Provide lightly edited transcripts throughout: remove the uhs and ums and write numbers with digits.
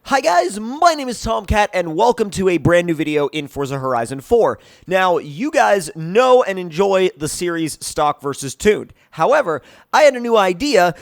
Hi guys, my name is Tomcat and welcome to a brand new video in Forza Horizon 4. Now, you guys know and enjoy the series Stock vs. Tuned. However, I had a new idea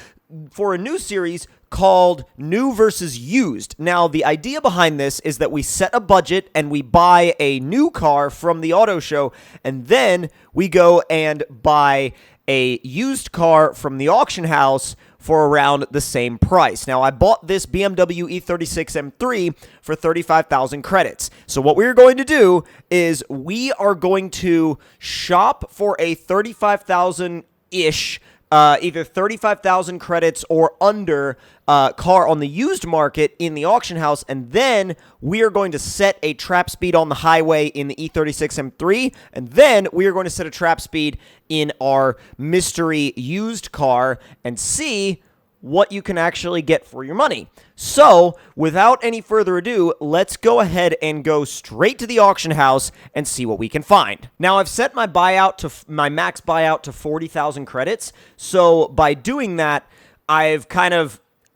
for a new series called New vs. Used. Now, the idea behind this is that we set a budget and we buy a new car from the auto show, and then we go and buy a used car from the auction house for around the same price. Now, I bought this BMW E36 M3 for 35,000 credits. So what we're going to do is we are going to shop for a 35,000-ish, either 35,000 credits or under car on the used market in the auction house, and then we are going to set a trap speed on the highway in the E36 M3, and then we are going to set a trap speed in our mystery used car and see what you can actually get for your money. So, without any further ado, let's go ahead and go straight to the auction house and see what we can find. Now, I've set my max buyout to 40,000 credits. So, by doing that, I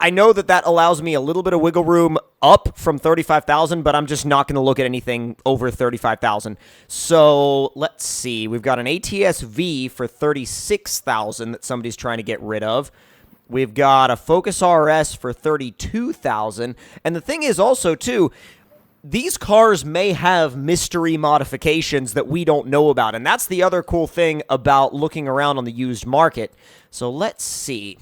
know that allows me a little bit of wiggle room up from 35,000, but I'm just not going to look at anything over 35,000. So, let's see. We've got an ATS-V for 36,000 that somebody's trying to get rid of. We've got a Focus RS for 32,000. And the thing is also, too, these cars may have mystery modifications that we don't know about. And that's the other cool thing about looking around on the used market. So let's see.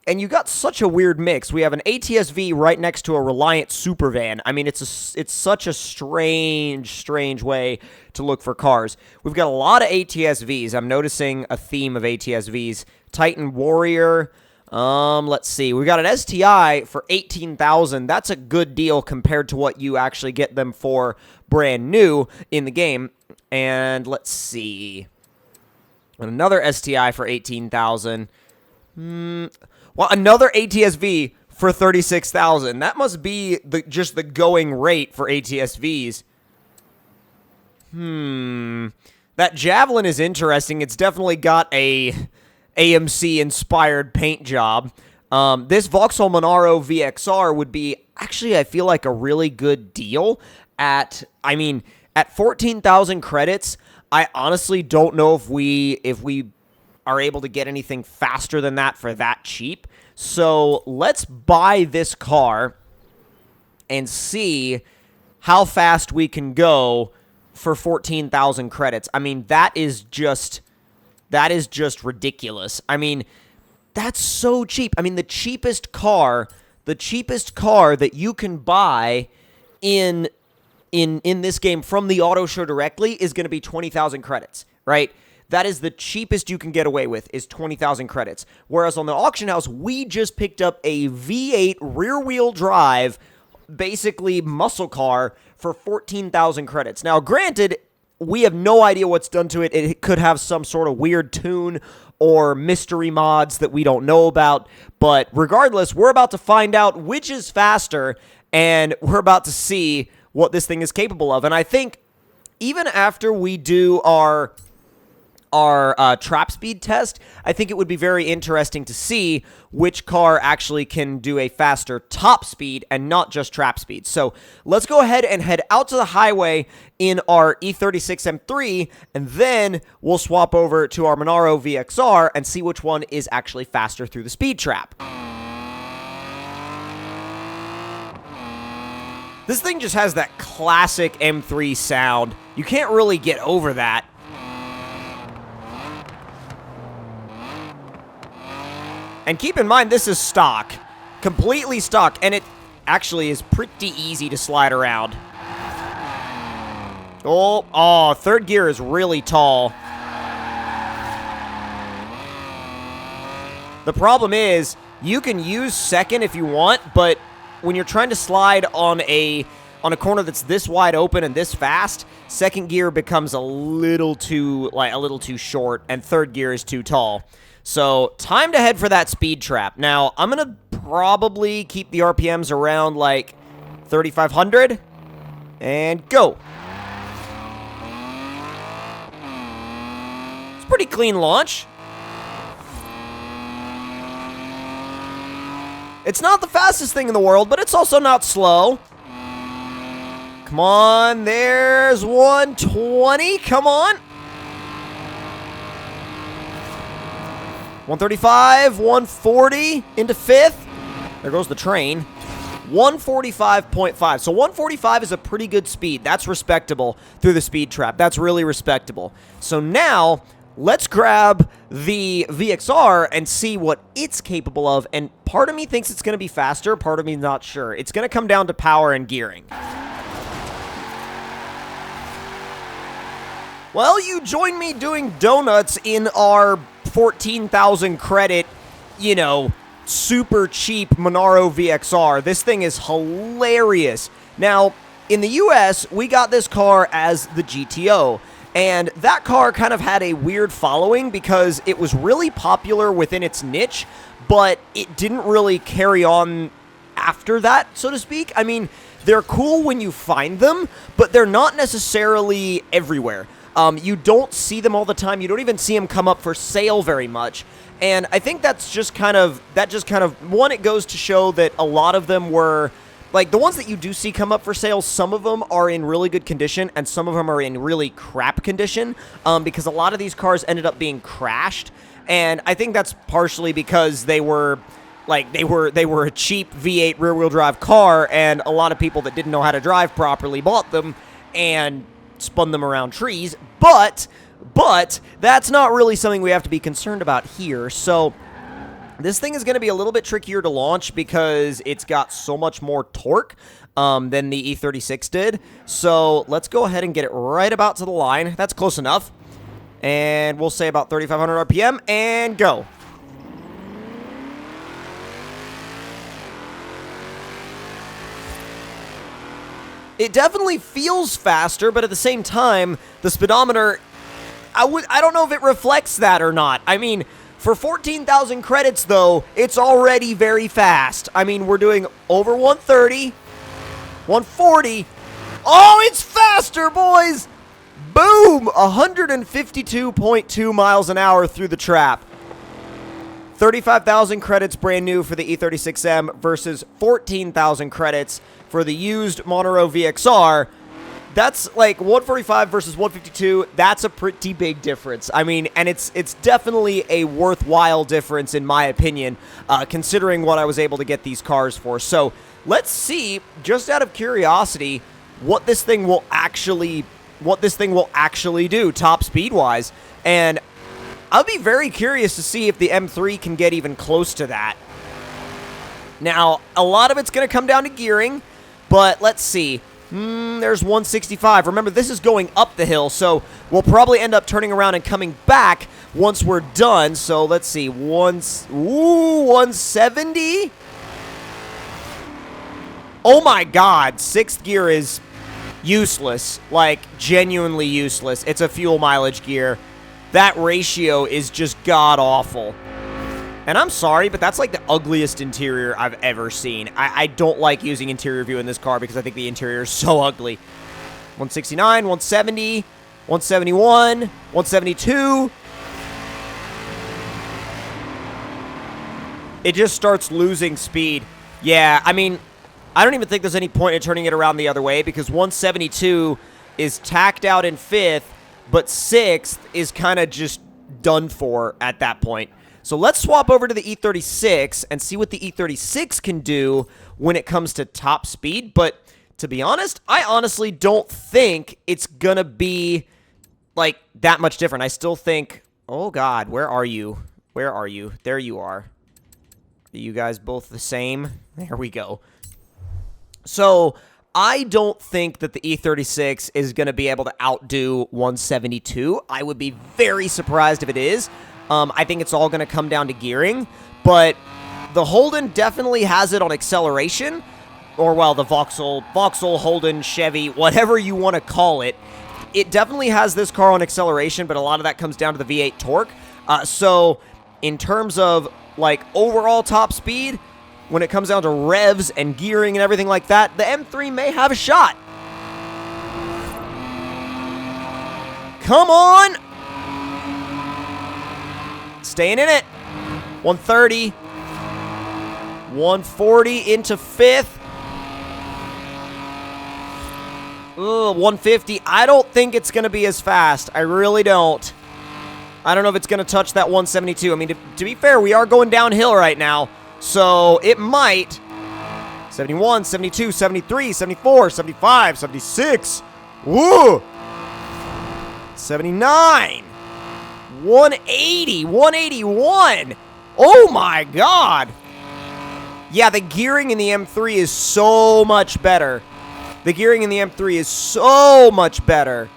And you got such a weird mix. We have an ATS-V right next to a Reliant Supervan. I mean, it's such a strange way to look for cars. We've got a lot of ATS-Vs. I'm noticing a theme of ATS-Vs. Titan Warrior. Let's see. We got an STI for 18,000. That's a good deal compared to what you actually get them for brand new in the game. And let's see. Another STI for 18,000. Well, another ATS-V for 36,000. That must be just the going rate for ATS-Vs. That Javelin is interesting. It's definitely got a AMC-inspired paint job. This Vauxhall Monaro VXR would be, actually, I feel like a really good deal at 14,000 credits. I honestly don't know if we are able to get anything faster than that for that cheap. So let's buy this car and see how fast we can go for 14,000 credits. I mean, that is just ridiculous. I mean, that's so cheap. I mean, the cheapest car that you can buy in this game from the auto show directly is going to be 20,000 credits, right? That is the cheapest you can get away with, is 20,000 credits. Whereas on the auction house, we just picked up a V8 rear-wheel drive, basically muscle car, for 14,000 credits. Now, granted, we have no idea what's done to it. It could have some sort of weird tune or mystery mods that we don't know about. But regardless, we're about to find out which is faster, and we're about to see what this thing is capable of. And I think even after we do our trap speed test, I think it would be very interesting to see which car actually can do a faster top speed and not just trap speed. So let's go ahead and head out to the highway in our E36 M3, and then we'll swap over to our Monaro VXR and see which one is actually faster through the speed trap. This thing just has that classic M3 sound. You can't really get over that. And keep in mind, this is stock. Completely stock. And it actually is pretty easy to slide around. Oh, third gear is really tall. The problem is, you can use second if you want, but when you're trying to slide on a corner that's this wide open and this fast, second gear becomes a little too short, and third gear is too tall. So, time to head for that speed trap. Now, I'm going to probably keep the RPMs around, like, 3,500. And go. It's a pretty clean launch. It's not the fastest thing in the world, but it's also not slow. Come on, there's 120. Come on. 135, 140 into 5th. There goes the train. 145.5. So 145 is a pretty good speed. That's respectable through the speed trap. That's really respectable. So now, let's grab the VXR and see what it's capable of. And part of me thinks it's going to be faster. Part of me not sure. It's going to come down to power and gearing. Well, you join me doing donuts in our 14,000 credit, you know, super cheap Monaro VXR. This thing is hilarious. Now, in the US, we got this car as the GTO, and that car kind of had a weird following because it was really popular within its niche, but it didn't really carry on after that, so to speak. I mean, they're cool when you find them, but they're not necessarily everywhere. You don't see them all the time. You don't even see them come up for sale very much. And I think that's just kind of, one, it goes to show that a lot of them were, like, the ones that you do see come up for sale, some of them are in really good condition, and some of them are in really crap condition, because a lot of these cars ended up being crashed. And I think that's partially because they were a cheap V8 rear-wheel drive car, and a lot of people that didn't know how to drive properly bought them and spun them around trees, but that's not really something we have to be concerned about here. So this thing is going to be a little bit trickier to launch because it's got so much more torque than the E36 did. So let's go ahead and get it right about to the line. That's close enough. And we'll say about 3,500 RPM and go. It definitely feels faster, but at the same time, the speedometer, I don't know if it reflects that or not. I mean, for 14,000 credits, though, it's already very fast. I mean, we're doing over 130, 140. Oh, it's faster, boys! Boom! 152.2 miles an hour through the trap. 35,000 credits brand new for the E36M versus 14,000 credits for the used Monaro VXR. That's like 145 versus 152. That's a pretty big difference. I mean, and it's definitely a worthwhile difference in my opinion, considering what I was able to get these cars for. So let's see, just out of curiosity, what this thing will actually do top speed wise. And I'll be very curious to see if the M3 can get even close to that. Now, a lot of it's going to come down to gearing, but let's see. There's 165. Remember, this is going up the hill, so we'll probably end up turning around and coming back once we're done. So let's see. 170? Oh my god, 6th gear is useless. Like, genuinely useless. It's a fuel mileage gear. That ratio is just god-awful. And I'm sorry, but that's like the ugliest interior I've ever seen. I don't like using interior view in this car because I think the interior is so ugly. 169, 170, 171, 172. It just starts losing speed. Yeah, I mean, I don't even think there's any point in turning it around the other way because 172 is tacked out in 5th, but 6th is kind of just done for at that point. So let's swap over to the E36 and see what the E36 can do when it comes to top speed. But to be honest, I honestly don't think it's going to be like that much different. I still think, oh God, where are you? Where are you? There you are. Are you guys both the same? There we go. So I don't think that the E36 is going to be able to outdo 172. I would be very surprised if it is. I think it's all going to come down to gearing, but the Holden definitely has it on acceleration, or, well, the Vauxhall, Holden, Chevy, whatever you want to call it. It definitely has this car on acceleration, but a lot of that comes down to the V8 torque. So in terms of, like, overall top speed, when it comes down to revs and gearing and everything like that, the M3 may have a shot. Come on! Staying in it. 130. 140 into 5th. Ugh, 150. I don't think it's going to be as fast. I really don't. I don't know if it's going to touch that 172. I mean, to be fair, we are going downhill right now. So it might. 71, 72, 73, 74, 75, 76. Woo! 79. 180. 181. Oh my god. Yeah, the gearing in the M3 is so much better. The gearing in the M3 is so much better.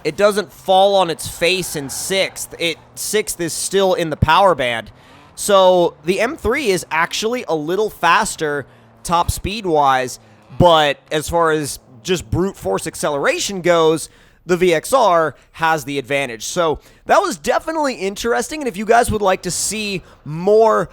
It doesn't fall on its face in 6th. 6th is still in the power band. So the M3 is actually a little faster top speed-wise, but as far as just brute force acceleration goes, the VXR has the advantage. So that was definitely interesting, and if you guys would like to see more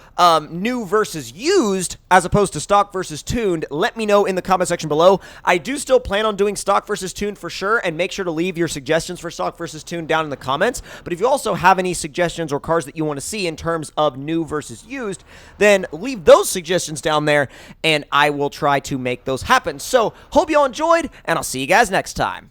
new versus used as opposed to stock versus tuned, let me know in the comment section below. I do still plan on doing stock versus tuned for sure, and make sure to leave your suggestions for stock versus tuned down in the comments. But if you also have any suggestions or cars that you want to see in terms of new versus used, then leave those suggestions down there, and I will try to make those happen. So hope you all enjoyed, and I'll see you guys next time.